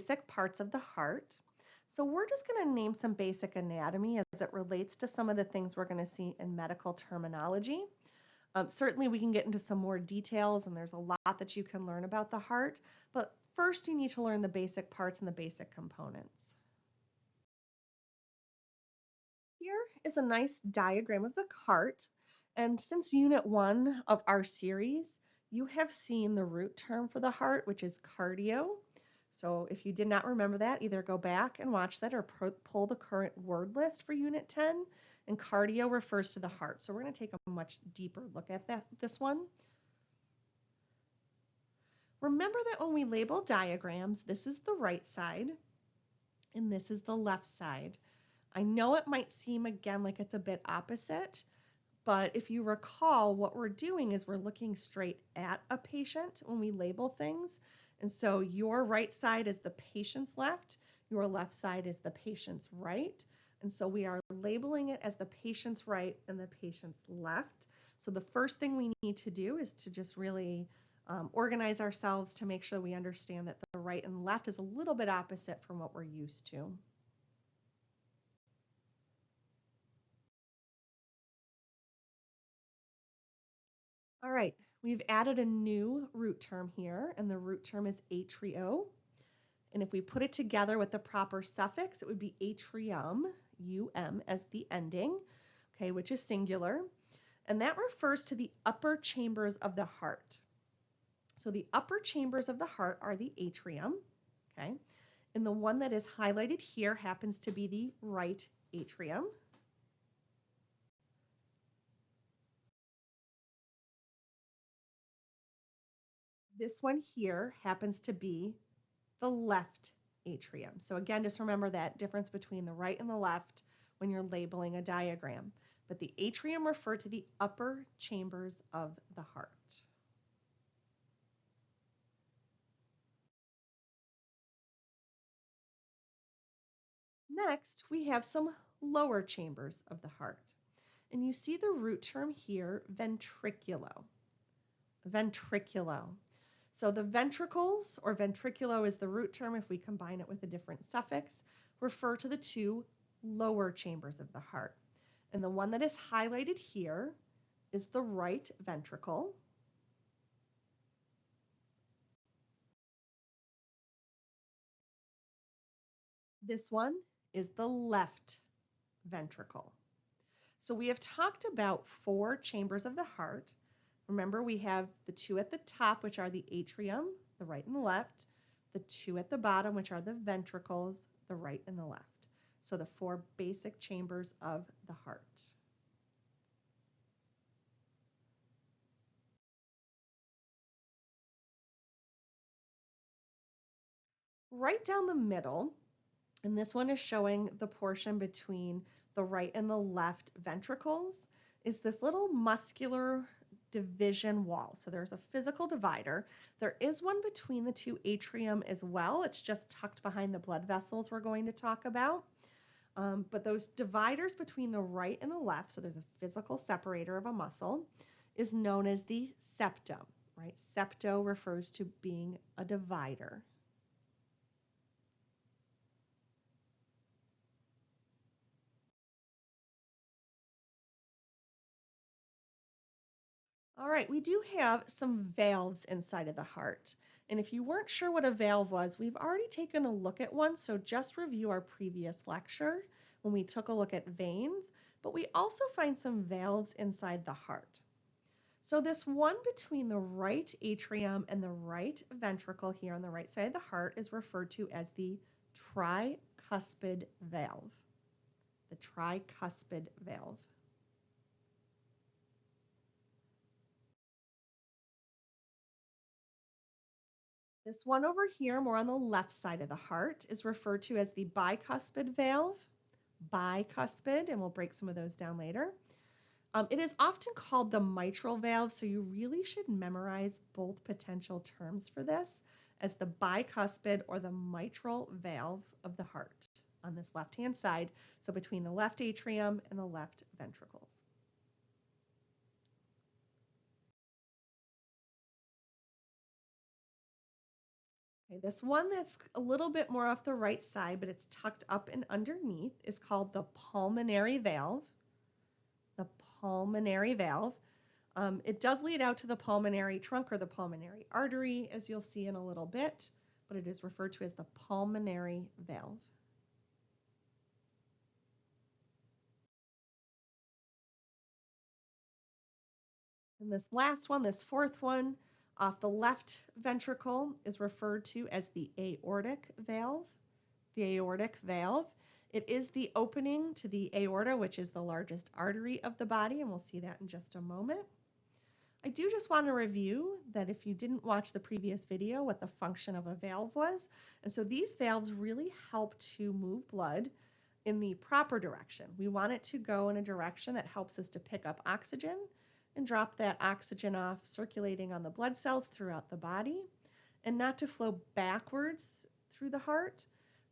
basic parts of the heart. So we're just going to name some basic anatomy as it relates to some of the things we're going to see in medical terminology. Certainly we can get into some more details, and there's a lot that you can learn about the heart, but first you need to learn the basic parts and the basic components. Here is a nice diagram of the heart, and since Unit 1 of our series, you have seen the root term for the heart, which is cardio. So if you did not remember that, either go back and watch that or pull the current word list for Unit 10, and cardio refers to the heart. So we're going to take a much deeper look at this one. Remember that when we label diagrams, this is the right side and this is the left side. I know it might seem again like it's a bit opposite, but if you recall, what we're doing is we're looking straight at a patient when we label things. And so your right side is the patient's left, your left side is the patient's right. And so we are labeling it as the patient's right and the patient's left. So the first thing we need to do is to just really organize ourselves to make sure we understand that the right and left is a little bit opposite from what we're used to. All right, we've added a new root term here, and the root term is atrio. And if we put it together with the proper suffix, it would be atrium, um, as the ending, okay, which is singular. And that refers to the upper chambers of the heart. So the upper chambers of the heart are the atrium, okay? And the one that is highlighted here happens to be the right atrium. This one here happens to be the left atrium. So again, just remember that difference between the right and the left when you're labeling a diagram. But the atrium refer to the upper chambers of the heart. Next, we have some lower chambers of the heart. And you see the root term here, ventriculo. Ventriculo. So the ventricles, or ventriculo is the root term if we combine it with a different suffix, refer to the two lower chambers of the heart. And the one that is highlighted here is the right ventricle. This one is the left ventricle. So we have talked about 4 chambers of the heart. Remember, we have the 2 at the top, which are the atrium, the right and the left, the 2 at the bottom, which are the ventricles, the right and the left. So the 4 basic chambers of the heart. Right down the middle, and this one is showing the portion between the right and the left ventricles, is this little muscular division wall. So there's a physical divider. There is one between the 2 atrium as well. It's just tucked behind the blood vessels we're going to talk about. But those dividers between the right and the left, so there's a physical separator of a muscle, is known as the septum, right? Septo refers to being a divider. All right, we do have some valves inside of the heart. And if you weren't sure what a valve was, we've already taken a look at one, so just review our previous lecture when we took a look at veins, but we also find some valves inside the heart. So this one between the right atrium and the right ventricle here on the right side of the heart is referred to as the tricuspid valve. The tricuspid valve. This one over here, more on the left side of the heart, is referred to as the bicuspid valve. Bicuspid, and we'll break some of those down later. It is often called the mitral valve, so you really should memorize both potential terms for this as the bicuspid or the mitral valve of the heart on this left-hand side, so between the left atrium and the left ventricles. Okay, this one that's a little bit more off the right side, but it's tucked up and underneath, is called the pulmonary valve. The pulmonary valve. It does lead out to the pulmonary trunk or the pulmonary artery, as you'll see in a little bit, but it is referred to as the pulmonary valve. And this last one, this fourth one, off the left ventricle is referred to as the aortic valve. The aortic valve. It is the opening to the aorta, which is the largest artery of the body, and we'll see that in just a moment. I do just want to review that if you didn't watch the previous video, what the function of a valve was. And so these valves really help to move blood in the proper direction. We want it to go in a direction that helps us to pick up oxygen and drop that oxygen off circulating on the blood cells throughout the body, and not to flow backwards through the heart.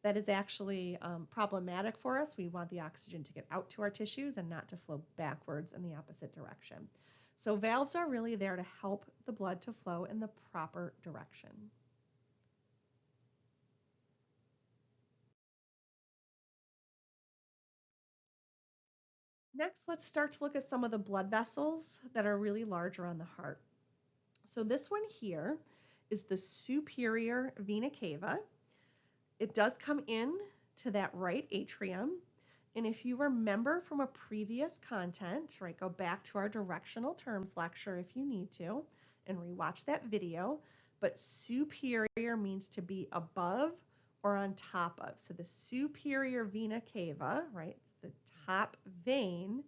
That is actually problematic for us. We want the oxygen to get out to our tissues and not to flow backwards in the opposite direction. So valves are really there to help the blood to flow in the proper direction. Next, let's start to look at some of the blood vessels that are really large around the heart. So this one here is the superior vena cava. It does come in to that right atrium. And if you remember from a previous content, right, go back to our directional terms lecture if you need to and rewatch that video. But superior means to be above or on top of. So the superior vena cava, right, it's the top vein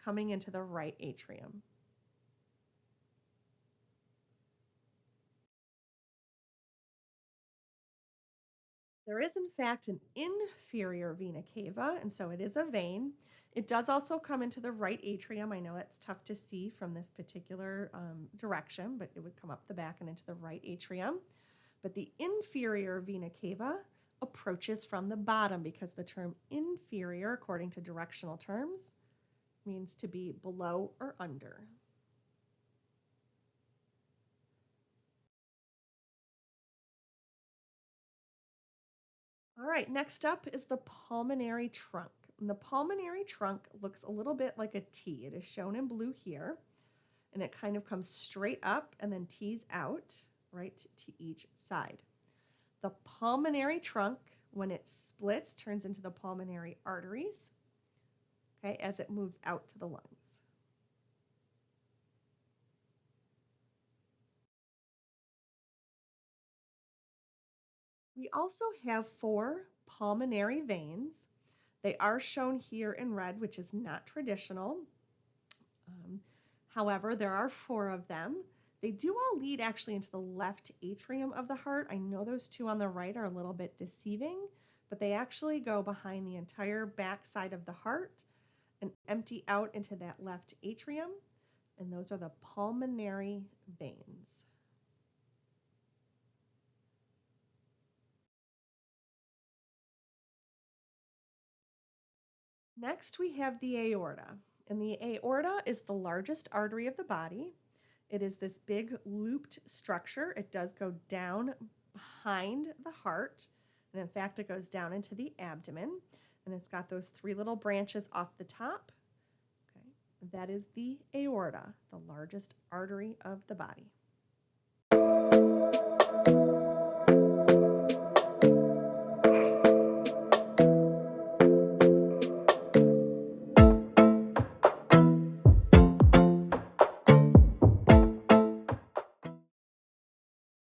coming into the right atrium. There is, in fact, an inferior vena cava, and so it is a vein. It does also come into the right atrium. I know that's tough to see from this particular direction, but it would come up the back and into the right atrium. But the inferior vena cava approaches from the bottom because the term inferior, according to directional terms, means to be below or under. All right, next up is the pulmonary trunk. And the pulmonary trunk looks a little bit like a T. It is shown in blue here, and it kind of comes straight up and then tees out, right, to each side. The pulmonary trunk, when it splits, turns into the pulmonary arteries, okay, as it moves out to the lungs. We also have 4 pulmonary veins. They are shown here in red, which is not traditional. However, there are 4 of them. They do all lead actually into the left atrium of the heart. I know those 2 on the right are a little bit deceiving, but they actually go behind the entire back side of the heart and empty out into that left atrium. And those are the pulmonary veins. Next, we have the aorta. And the aorta is the largest artery of the body. It is this big looped structure. It does go down behind the heart. And in fact, it goes down into the abdomen. And it's got those 3 little branches off the top. Okay. That is the aorta, the largest artery of the body.